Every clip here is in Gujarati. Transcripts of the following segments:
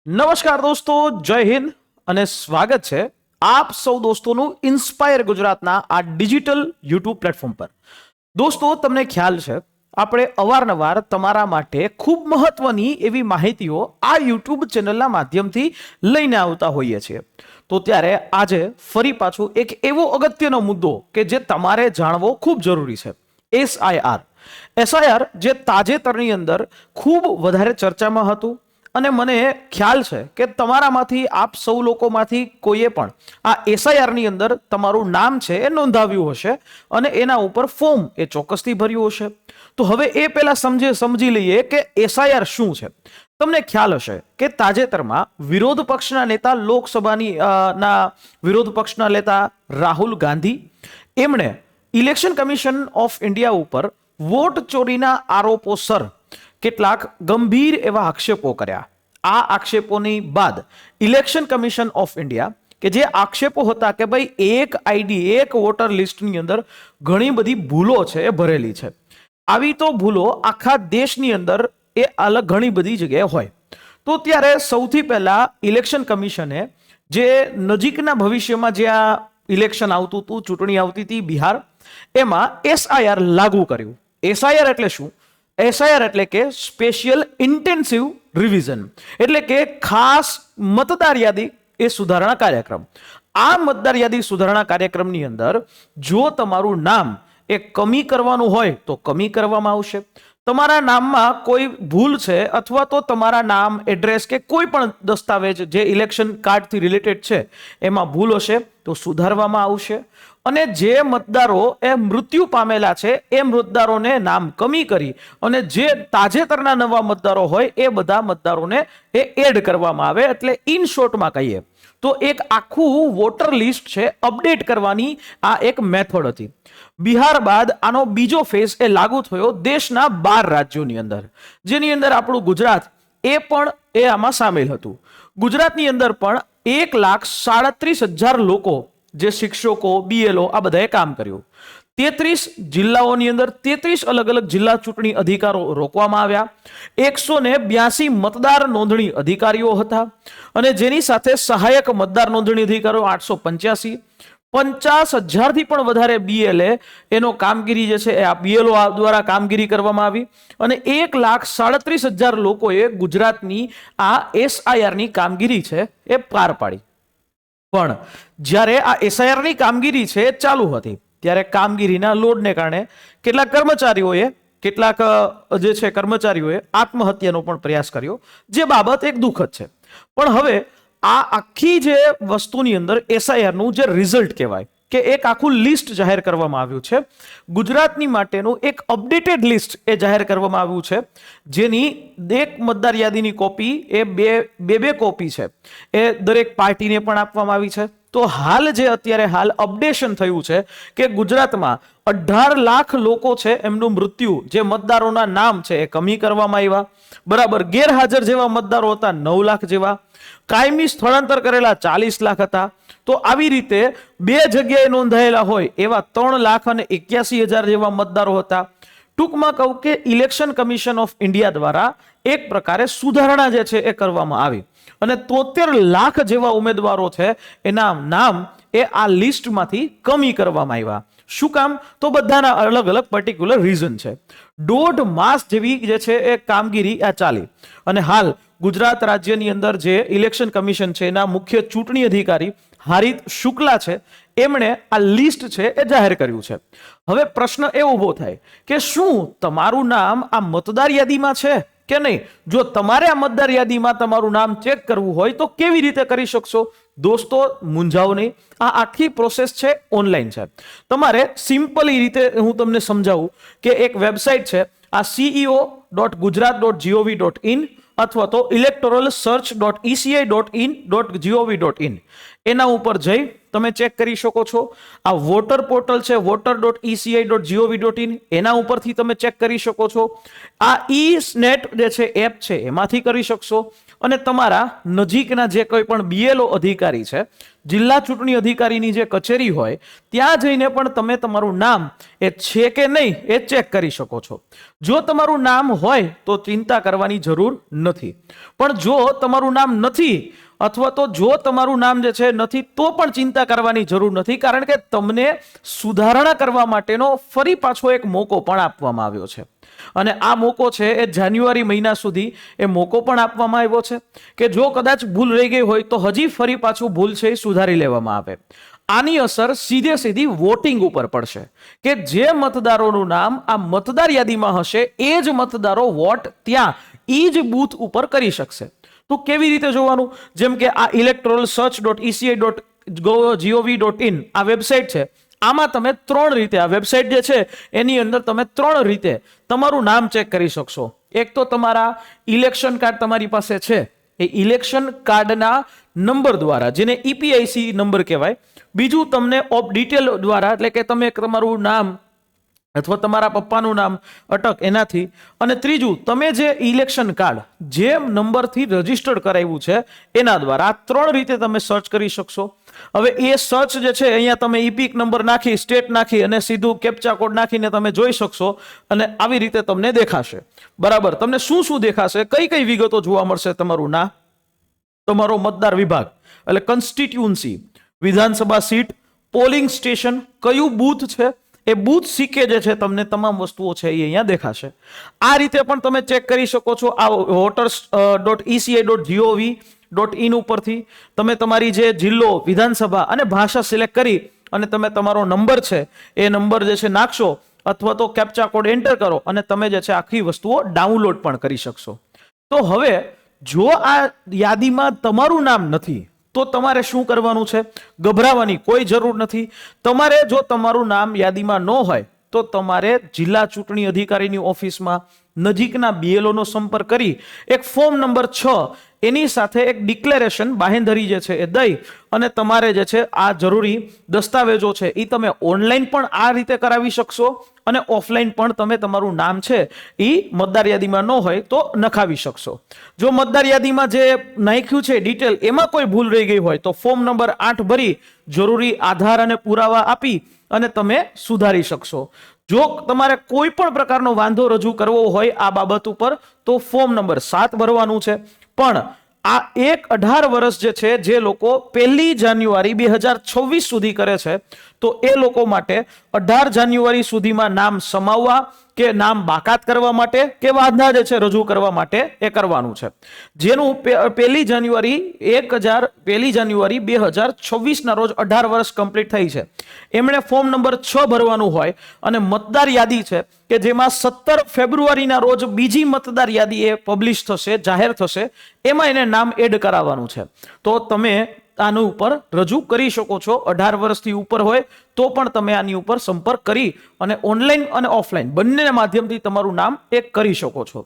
નમસ્કાર દોસ્તો, જય હિન્દ અને સ્વાગત છે આપ સૌ દોસ્તોનું ઇન્સ્પાયર ગુજરાતના આ ડિજિટલ યુટ્યુબ પ્લેટફોર્મ પર. દોસ્તો, તમને ખ્યાલ છે આપણે અવારનવાર તમારા માટે ખૂબ મહત્વની એવી માહિતીઓ આ યુટ્યુબ ચેનલના માધ્યમથી લઈને આવતા હોઈએ છીએ. તો ત્યારે આજે ફરી પાછું એક એવો અગત્યનો મુદ્દો કે જે તમારે જાણવો ખૂબ જરૂરી છે, એસઆઈઆર જે તાજેતરની અંદર ખૂબ વધારે ચર્ચામાં હતું. અને મને ખ્યાલ છે કે તમારામાંથી આપ સૌ લોકોમાંથી કોઈએ પણ આ એસઆઈઆરની અંદર તમારું નામ છે એ નોંધાવ્યું હશે અને એના ઉપર ફોર્મ એ ચોક્કસથી ભર્યું હશે. તો હવે એ પહેલા સમજી લઈએ કે એસઆઈઆર શું છે. તમને ખ્યાલ હશે કે તાજેતરમાં વિરોધ પક્ષના નેતા લોકસભાની વિરોધ પક્ષના નેતા રાહુલ ગાંધી એમણે ઇલેક્શન કમિશન ઓફ ઇન્ડિયા ઉપર વોટ ચોરીના આરોપોસર કેટલાક ગંભીર એવા આક્ષેપો કર્યા. આ આક્ષેપોની બાદ ઇલેક્શન કમિશન ઓફ ઇન્ડિયા કે જે આક્ષેપો હતા કે ભાઈ એક આઈડી એક વોટર લિસ્ટની અંદર ઘણી બધી ભૂલો છે એ ભરેલી છે, આવી તો ભૂલો આખા દેશની અંદર એ અલગ ઘણી બધી જગ્યાએ હોય. તો ત્યારે સૌથી પહેલા ઇલેક્શન કમિશને જે નજીકના ભવિષ્યમાં જે આ ઇલેક્શન આવતું હતું, ચૂંટણી આવતી હતી બિહાર, એમાં એસઆઈઆર લાગુ કર્યું. એસઆઈઆર એટલે શું? એસઆઈઆર એટલે કે સ્પેશિયલ ઇન્ટેન્સિવ રિવિઝન, એટલે કે ખાસ મતદાર યાદી એ સુધારણા કાર્યક્રમ. આ મતદાર યાદી સુધારણા કાર્યક્રમની અંદર જો તમારું નામ એ કમી કરવાનું હોય તો કમી કરવામાં આવશે. તમારા નામમાં કોઈ ભૂલ છે અથવા તો તમારા નામ, એડ્રેસ કે કોઈ પણ દસ્તાવેજ જે ઇલેક્શન કાર્ડથી રિલેટેડ છે એમાં ભૂલ હશે તો સુધારવામાં આવશે. અને જે મતદારો એ મૃત્યુ પામેલા છે એ મતદારોને નામ કમી કરી અને જે તાજેતરના નવા મતદારો હોય એ બધા મતદારોને એ એડ કરવામાં આવે. એટલે ઇન શોર્ટમાં કહીએ તો એક આખું વોટર લિસ્ટ છે અપડેટ કરવાની આ એક મેથડ હતી. બિહાર બાદ આનો બીજો ફેઝ એ લાગુ થયો દેશના 12 રાજ્યોની અંદર, જેની અંદર આપણું ગુજરાત એ પણ એ આમાં સામેલ હતું. ગુજરાતની અંદર પણ 1,37,000 લોકો જે શિક્ષકો, બીએલઓ આ બધાએ કામ કર્યું. 33 જિલ્લાઓની અંદર 33 અલગ અલગ જિલ્લા ચૂંટણી અધિકારો રોકવામાં આવ્યા. 182 મતદાર નોંધણી અધિકારીઓ હતા અને જેની સાથે સહાયક મતદાર નોંધણી અધિકારીઓ 885. 50,000 થી પણ વધારે બીએલએ એનો કામગીરી જે છે એ આ બીએલઓ દ્વારા કામગીરી કરવામાં આવી અને 1,37,000 લોકોએ ગુજરાતની આ એસઆઈઆરની કામગીરી છે એ પાર પાડી. પણ જ્યારે આ એસઆઈઆરની કામગીરી છે ચાલુ હતી ત્યારે કામગીરીના લોડને કારણે કેટલાક કર્મચારીઓએ આત્મહત્યાનો પણ પ્રયાસ કર્યો, જે બાબત એક દુઃખદ છે. પણ હવે આ આખી જે વસ્તુની અંદર એસઆઈઆરનું જે રિઝલ્ટ કહેવાય કે એક આખું લિસ્ટ જાહેર કરવામાં આવ્યું છે. ગુજરાતની માટેનું એક અપડેટેડ લિસ્ટ એ જાહેર કરવામાં આવ્યું છે, જેની એક મતદાર યાદીની કોપી એ બે કોપી છે એ દરેક પાર્ટીને પણ આપવામાં આવી છે. તો અત્યારે અપડેશન થયું છે કે ગુજરાતમાં 18 લાખ લોકો છે એમનું મૃત્યુ, જે મતદારોના નામ છે એ કમી કરવામાં આવ્યા. બરાબર, ગેરહાજર જેવા મતદારો હતા 9 લાખ જેવા, કાયમી સ્થળાંતર કરેલા 40 લાખ હતા. તો આવી રીતે 2 જગ્યાએ નોંધાયેલા હોય એવા 3,81,000 જેવા મતદારો હતા. ટૂંકમાં કહું કે ઇલેક્શન કમિશન ઓફ ઇન્ડિયા દ્વારા એક પ્રકારે સુધારણા જે છે એ કરવામાં આવી અને 73 લાખ જેવા ઉમેદવારો છે એના નામ એ આ લિસ્ટમાંથી કમી કરવામાં આવ્યા. શું કામ? તો બધાના અલગ અલગ પર્ટિક્યુલર રીઝન છે. 1.5 માસ જેવી જે છે એ કામગીરી આ ચાલી અને હાલ ગુજરાત રાજ્યની અંદર જે ઇલેક્શન કમિશન છે એના મુખ્ય ચૂંટણી અધિકારી હારિત શુક્લા છે, એમણે આ લિસ્ટ છે એ જાહેર કર્યું છે. હવે પ્રશ્ન એ ઊભો થાય કે શું તમારું નામ આ મતદાર યાદીમાં છે કે નહીં? જો તમારે આ મતદાર યાદીમાં તમારું નામ ચેક કરવું હોય તો કેવી રીતે કરી શકશો? દોસ્તો, મૂંઝાઓ નહીં, આ આખી પ્રોસેસ છે ઓનલાઈન છે. તમારે સિમ્પલી રીતે હું તમને સમજાવું કે એક વેબસાઇટ છે આ ceo.gujarat.gov.in અથવા તો electoralsearch.eci.in.gov.in એના ઉપર જઈ તમે ચેક કરી શકો છો. આ વોટર પોર્ટલ છે voter.eci.gov.in, એના ઉપરથી તમે ચેક કરી શકો છો. આ ઈ સ્નેટ જે છે એપ છે એમાંથી કરી શકશો. અને તમારા નજીકના જે કોઈ પણ BLO અધિકારી છે, જિલ્લા ચૂંટણી અધિકારીની જે કચેરી હોય, ત્યાં જઈને પણ તમે તમારું નામ એ છે કે નહીં એ ચેક કરી શકો છો. જો તમારું નામ હોય તો ચિંતા કરવાની જરૂર નથી, પણ જો તમારું નામ નથી અથવા તો જો તમારું નામ જે છે નથી તો પણ ચિંતા કરવાની જરૂર નથી, કારણ કે તમને સુધારણા કરવા માટેનો ફરી પાછો એક મોકો પણ આપવામાં આવ્યો છે. અને આ મોકો છે એ જાન્યુઆરી મહિના સુધી એ મોકો પણ આપવામાં આવ્યો છે કે જો કદાચ ભૂલ રહી ગઈ હોય તો હજી ફરી પાછું ભૂલ છે એ સુધારી લેવામાં આવે. આની અસર સીધી વોટિંગ ઉપર પડશે કે જે મતદારોનું નામ આ મતદાર યાદીમાં હશે એ જ મતદારો વોટ ત્યાં એ જ બૂથ ઉપર કરી શકશે. તો કેવી રીતે જોવાનું? જેમ કે આ electoralsearch.eci.gov.in આ વેબસાઇટ છે, આમાં તમે 3 રીતે આ વેબસાઇટ જે છે એની અંદર તમે 3 રીતે તમારું નામ ચેક કરી શકશો. એક તો તમારા ઇલેક્શન કાર્ડ તમારી પાસે છે, એ ઇલેક્શન કાર્ડના નંબર દ્વારા, જેને EPIC નંબર કહેવાય. બીજું તમને ઓફ ડિટેલ દ્વારા, એટલે કે તમે તમારું નામ અથવા તમારા પપ્પાનું નામ અટક એનાથી, અને ત્રીજું તમે જે ઇલેક્શન કાર્ડ જે નંબરથી રજીસ્ટર્ડ કરાવ્યું છે એના દ્વારા. આ 3 રીતે તમે સર્ચ કરી શકશો. હવે એ સર્ચ જે છે અહીંયા તમે ઇપિક નંબર નાખી, સ્ટેટ નાખી અને સીધું કેપ્ચા કોડ નાખીને તમે જોઈ શકશો અને આવી રીતે તમને દેખાશે. બરાબર, તમને શું શું દેખાશે, કઈ કઈ વિગતો જોવા મળશે? તમારું નામ, તમારો મતદાર વિભાગ એટલે કોન્સ્ટિટ્યુન્સી, વિધાનસભા સીટ, પોલિંગ સ્ટેશન, કયું બૂથ છે, એ બૂથ સીકે જે છે તમને તમામ વસ્તુઓ છે એ અહીંયા દેખાશે. આ રીતે પણ તમે ચેક કરી શકો છો. આ voters.eci.gov.in ઉપરથી તમે તમારી જે જિલ્લો, વિધાનસભા અને ભાષા સિલેક્ટ કરી અને તમે તમારો નંબર છે એ નંબર જે છે નાખશો અથવા તો કેપ્ચા કોડ એન્ટર કરો અને તમે જે છે આખી વસ્તુઓ ડાઉનલોડ પણ કરી શકશો. તો હવે જો આ યાદીમાં તમારું નામ નથી તો તમારે શું કરવાનું છે? ગભરાવાની કોઈ જરૂર નથી. તમારે જો તમારું નામ યાદીમાં ન હોય તો તમારે જિલ્લા ચૂંટણી અધિકારીની ઓફિસમાં નજીકના BLO નો સંપર્ક કરી એક ફોર્મ નંબર 6 એની સાથે એક ડિક્લેરેશન, બાહેંધરી જે છે એ દઈ અને તમારે જે છે આ જરૂરી દસ્તાવેજો છે એ તમે ઓનલાઈન પણ આ રીતે કરાવી શકશો અને ઓફલાઈન પણ તમે તમારું નામ છે એ મતદાર યાદીમાં ન હોય તો નખાવી શકશો. જો મતદાર યાદીમાં જે નાખ્યું છે ડિટેલ એમાં કોઈ ભૂલ રહી ગઈ હોય તો ફોર્મ નંબર 8 ભરી જરૂરી આધાર અને પુરાવા આપી અને તમે સુધારી શકશો. જો તમારે કોઈ પણ પ્રકારનો વાંધો રજૂ કરવો હોય આ બાબત ઉપર તો ફોર્મ નંબર 7 ભરવાનું છે. પણ આ 18 વર્ષ જે છે જે લોકો 1 જાન્યુઆરી 2026 સુધી કરે છે તો એ લોકો માટે 18 જાન્યુઆરી સુધીમાં નામ સમાવવા કે નામ બાકાત કરવા માટે કે વાંધા જે છે રજૂ કરવા માટે એ કરવાનું છે. જેનું 1 જાન્યુઆરી 2026 ના રોજ 18 વર્ષ કમ્પ્લીટ થઈ છે એમણે ફોર્મ નંબર 6 ભરવાનું હોય અને મતદાર યાદી છે કે જેમાં 17 ફેબ્રુઆરીના રોજ બીજી મતદાર યાદી એ પબ્લિશ થશે, જાહેર થશે, એમાં એને નામ એડ કરાવવાનું છે. તો તમે આની ઉપર રજૂ કરી શકો છો. 18 વર્ષથી ઉપર હોય તો પણ તમે આની ઉપર સંપર્ક કરી અને ઓનલાઈન અને ઓફલાઈન બંને માધ્યમથી તમારું નામ એક કરી શકો છો.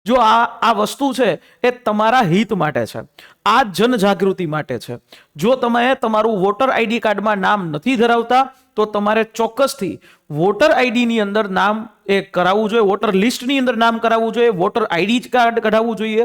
જો આ વસ્તુ છે એ તમારા હિત માટે છે, આ જનજાગૃતિ માટે છે. જો તમે તમારું વોટર ID કાર્ડમાં નામ નથી ધરાવતા તો તમારે ચોક્કસથી વોટર ID ની અંદર નામ એ કરાવવું જોઈએ, વોટર લિસ્ટની અંદર નામ કરાવવું જોઈએ, વોટર ID કાર્ડ કઢાવવું જોઈએ.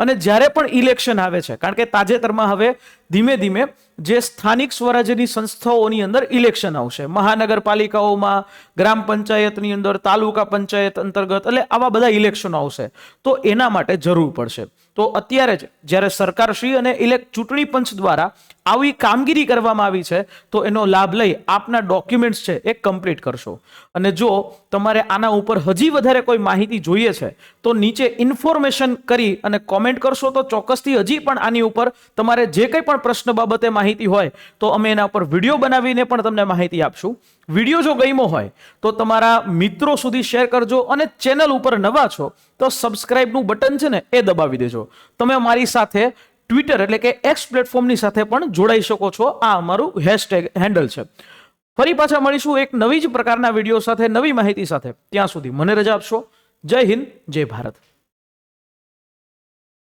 અને જ્યારે પણ ઇલેક્શન આવે છે, કારણ કે તાજેતરમાં હવે ધીમે ધીમે જે સ્થાનિક સ્વરાજ્યની સંસ્થાઓની અંદર ઇલેક્શન આવશે, મહાનગરપાલિકાઓમાં, ગ્રામ પંચાયતની અંદર, તાલુકા પંચાયત અંતર્ગત, એટલે આવા બધા ઇલેક્શનો આવશે તો એના માટે જરૂર પડશે. તો અત્યારે જ જ્યારે સરકારશ્રી અને ચૂંટણી પંચ દ્વારા આવી કામગીરી કરવામાં આવી છે તો એનો લાભ લઈ આપના ડોક્યુમેન્ટ્સ છે એ કમ્પ્લીટ કરશો. અને જો તમારે આના ઉપર હજી વધારે કોઈ માહિતી જોઈએ છે તો નીચે ઇન્ફોર્મેશન કરી અને કોમેન્ટ કરશો તો ચોક્કસથી હજી પણ આની ઉપર તમારે જે કંઈ પણ પ્રશ્ન બાબતે માહિતી હોય તો અમે એના ઉપર વિડીયો બનાવીને પણ તમને માહિતી આપશું. વિડીયો જો ગમ્યો હોય તો તમારા મિત્રો સુધી શેર કરજો અને ચેનલ ઉપર નવા છો તો સબસ્ક્રાઇબનું બટન છે ને એ દબાવી દેજો. તમે મારી સાથે ટ્વિટર એટલે કે એક્સ પ્લેટફોર્મની સાથે પણ જોડાઈ શકો છો. આ અમારું હેન્ડલ છે. ફરી પાછા મળીશું એક નવી જ પ્રકારના વિડીયો સાથે, નવી માહિતી સાથે. ત્યાં સુધી મને રજા આપશો. જય હિન્દ, જય ભારત.